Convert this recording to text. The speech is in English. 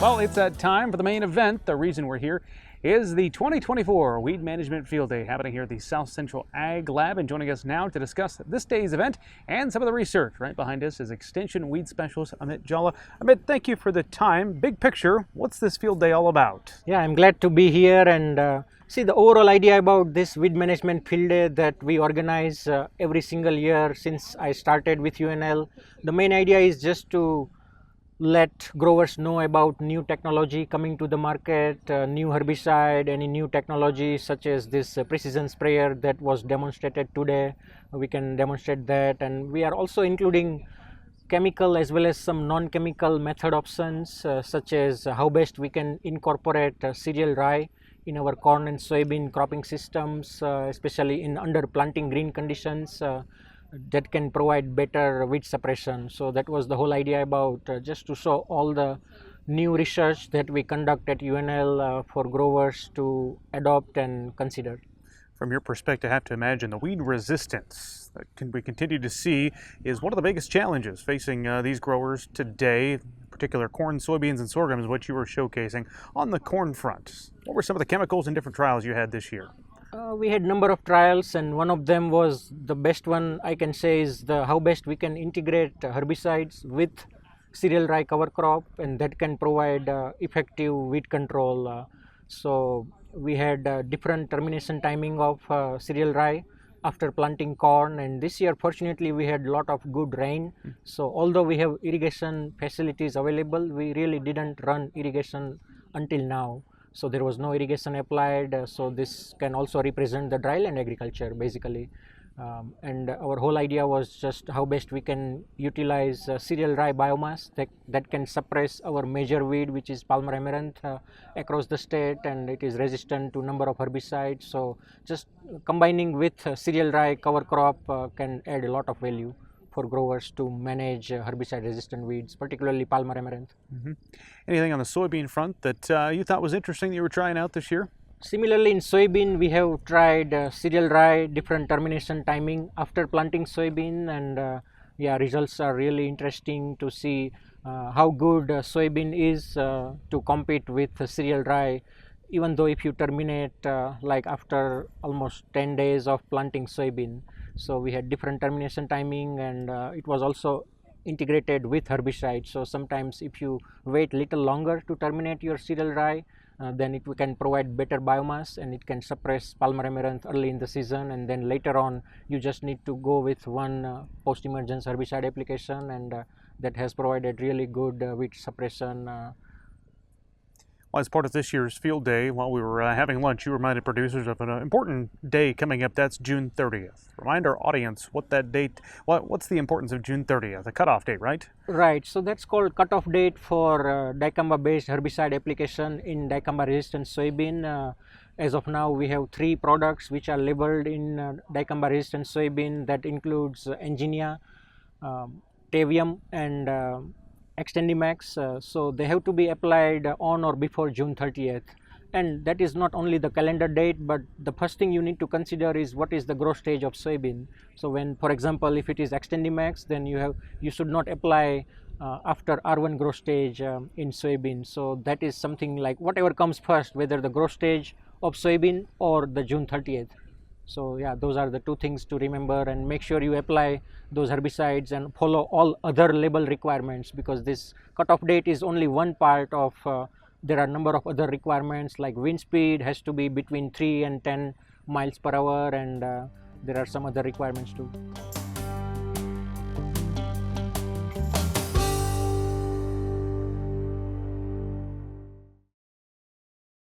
Well, it's that time for the main event. The reason we're here is the 2024 Weed Management Field Day happening here at the South Central Ag Lab. And joining us now to discuss this day's event and some of the research right behind us is Extension Weed Specialist Amit Jhala. Amit, thank you for the time. Big picture, what's this field day all about? Yeah, I'm glad to be here and see the overall idea about this Weed Management Field Day that we organize every single year since I started with UNL. The main idea is just to let growers know about new technology coming to the market, new herbicide, any new technology such as this precision sprayer that was demonstrated today. We can demonstrate that, and we are also including chemical as well as some non-chemical method options such as how best we can incorporate cereal rye in our corn and soybean cropping systems, especially in under planting green conditions. That can provide better weed suppression. So that was the whole idea about just to show all the new research that we conduct at UNL for growers to adopt and consider. From your perspective, I have to imagine the weed resistance that we continue to see is one of the biggest challenges facing these growers today. Particular corn, soybeans, and sorghum is what you were showcasing. On the corn front, what were some of the chemicals and different trials you had this year? We had number of trials, and one of them was the best one I can say is the how best we can integrate herbicides with cereal rye cover crop, and that can provide effective weed control. So we had different termination timing of cereal rye after planting corn, and this year fortunately we had a lot of good rain. So although we have irrigation facilities available, we really didn't run irrigation until now. So there was no irrigation applied, so this can also represent the dry land agriculture basically. And our whole idea was just how best we can utilize cereal rye biomass that can suppress our major weed, which is Palmer amaranth, across the state, and it is resistant to number of herbicides. So just combining with cereal rye cover crop can add a lot of value for growers to manage herbicide-resistant weeds, particularly Palmer amaranth. Anything on the soybean front that you thought was interesting that you were trying out this year? Similarly, in soybean, we have tried cereal rye, different termination timing after planting soybean, and yeah, results are really interesting to see how good soybean is to compete with cereal rye. Even though if you terminate like after almost 10 days of planting soybean. So we had different termination timing, and it was also integrated with herbicide. So sometimes if you wait little longer to terminate your cereal rye, then it can provide better biomass and it can suppress Palmer amaranth early in the season, and then later on you just need to go with one post-emergence herbicide application, and that has provided really good weed suppression. Well, as part of this year's field day, while we were having lunch, you reminded producers of an important day coming up. That's June 30th. Remind our audience what that date, what's the importance of June 30th, the cutoff date, right? Right. So that's called cutoff date for dicamba-based herbicide application in dicamba-resistant soybean. As of now, we have 3 products which are labeled in dicamba-resistant soybean. That includes Engenia, Tavium, and Extendimax. So they have to be applied on or before June 30th, and that is not only the calendar date, but the first thing you need to consider is what is the growth stage of soybean. So when, for example, if it is Extendimax, then you should not apply after R1 growth stage in soybean. So that is something like whatever comes first, whether the growth stage of soybean or the June 30th. So yeah, those are the 2 things to remember, and make sure you apply those herbicides and follow all other label requirements, because this cutoff date is only one part of there are a number of other requirements, like wind speed has to be between 3 and 10 miles per hour, and there are some other requirements too.